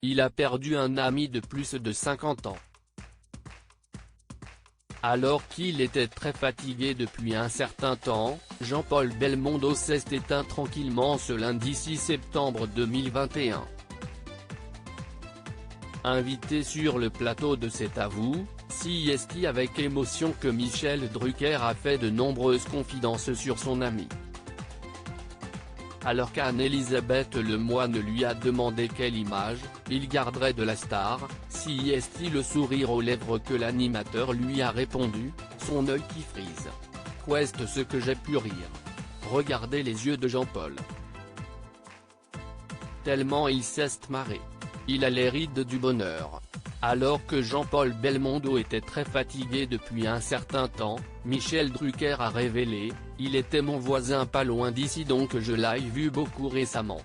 il a perdu un ami de plus de 50 ans. Alors qu'il était très fatigué depuis un certain temps, Jean-Paul Belmondo s'est éteint tranquillement ce lundi 6 septembre 2021. Invité sur le plateau de C'est à vous, c'est avec émotion que Michel Drucker a fait de nombreuses confidences sur son ami. Alors qu'Anne-Elisabeth Lemoine lui a demandé quelle image il garderait de la star, c'est le sourire aux lèvres que l'animateur lui a répondu, son œil qui frise. Qu'est ce que j'ai pu rire. Regardez les yeux de Jean-Paul. Tellement il s'est marré. Il a les rides du bonheur. Alors que Jean-Paul Belmondo était très fatigué depuis un certain temps, Michel Drucker a révélé « Il était mon voisin pas loin d'ici donc je l'ai vu beaucoup récemment.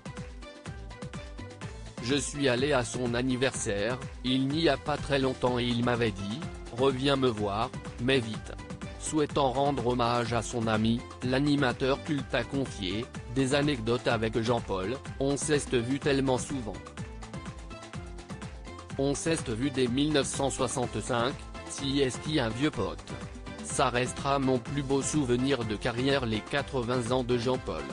Je suis allé à son anniversaire, il n'y a pas très longtemps et il m'avait dit « Reviens me voir, mais vite ». Souhaitant rendre hommage à son ami, l'animateur culte a confié « Des anecdotes avec Jean-Paul, on s'est vu tellement souvent. On s'est vu dès 1965, c'est un vieux pote. Ça restera mon plus beau souvenir de carrière les 80 ans de Jean-Paul.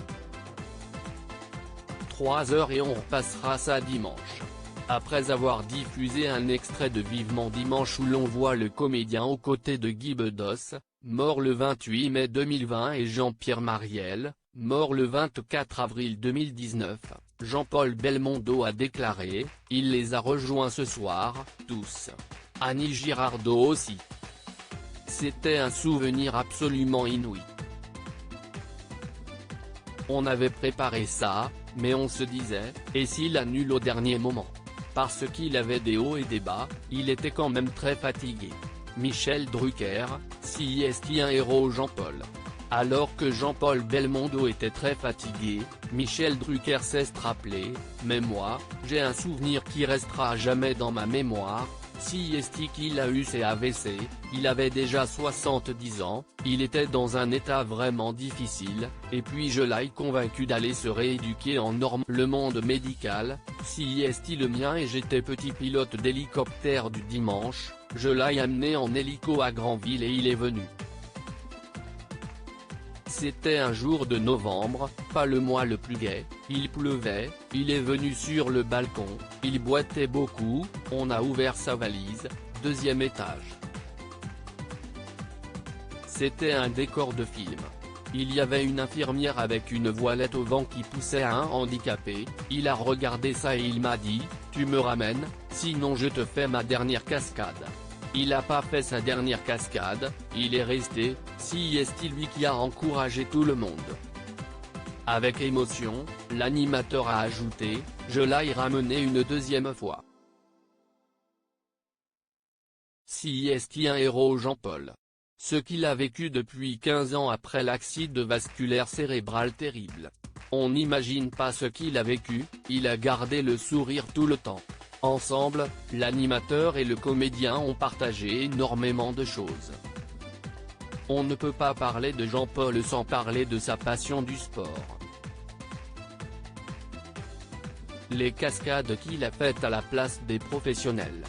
3 heures et on repassera ça dimanche. » Après avoir diffusé un extrait de Vivement Dimanche où l'on voit le comédien aux côtés de Guy Bedos, mort le 28 mai 2020 et Jean-Pierre Mariel, mort le 24 avril 2019, Jean-Paul Belmondo a déclaré « Il les a rejoints ce soir, tous. Annie Girardot aussi. C'était un souvenir absolument inouï. On avait préparé ça, mais on se disait, et s'il annule au dernier moment ? Parce qu'il avait des hauts et des bas, il était quand même très fatigué. » Michel Drucker, c'est un héros Jean-Paul. Alors que Jean-Paul Belmondo était très fatigué, Michel Drucker s'est rappelé « Mais moi, j'ai un souvenir qui restera à jamais dans ma mémoire, qu'il a eu ses AVC, il avait déjà 70 ans, il était dans un état vraiment difficile, et puis je l'ai convaincu d'aller se rééduquer en le monde médical, le mien et j'étais petit pilote d'hélicoptère du dimanche, je l'ai amené en hélico à Granville et il est venu. C'était un jour de novembre, pas le mois le plus gai, il pleuvait, il est venu sur le balcon, il boitait beaucoup, on a ouvert sa valise, 2e étage. C'était un décor de film. Il y avait une infirmière avec une voilette au vent qui poussait un handicapé, il a regardé ça et il m'a dit « Tu me ramènes, sinon je te fais ma dernière cascade ». Il a pas fait sa dernière cascade, il est resté, c'est lui qui a encouragé tout le monde. Avec émotion, l'animateur a ajouté, je l'ai ramené une 2e fois. C'est un héros Jean-Paul. Ce qu'il a vécu depuis 15 ans après l'accident vasculaire cérébral terrible. On n'imagine pas ce qu'il a vécu, il a gardé le sourire tout le temps. Ensemble, l'animateur et le comédien ont partagé énormément de choses. On ne peut pas parler de Jean-Paul sans parler de sa passion du sport. Les cascades qu'il a faites à la place des professionnels.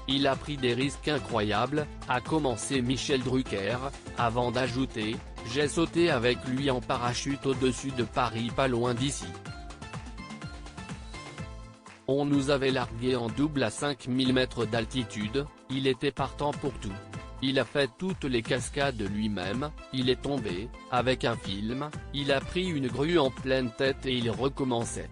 Il a pris des risques incroyables, a commencé Michel Drucker, avant d'ajouter « J'ai sauté avec lui en parachute au-dessus de Paris pas loin d'ici. On nous avait largué en double à 5000 mètres d'altitude, il était partant pour tout. Il a fait toutes les cascades lui-même, il est tombé, avec un film, il a pris une grue en pleine tête et il recommençait.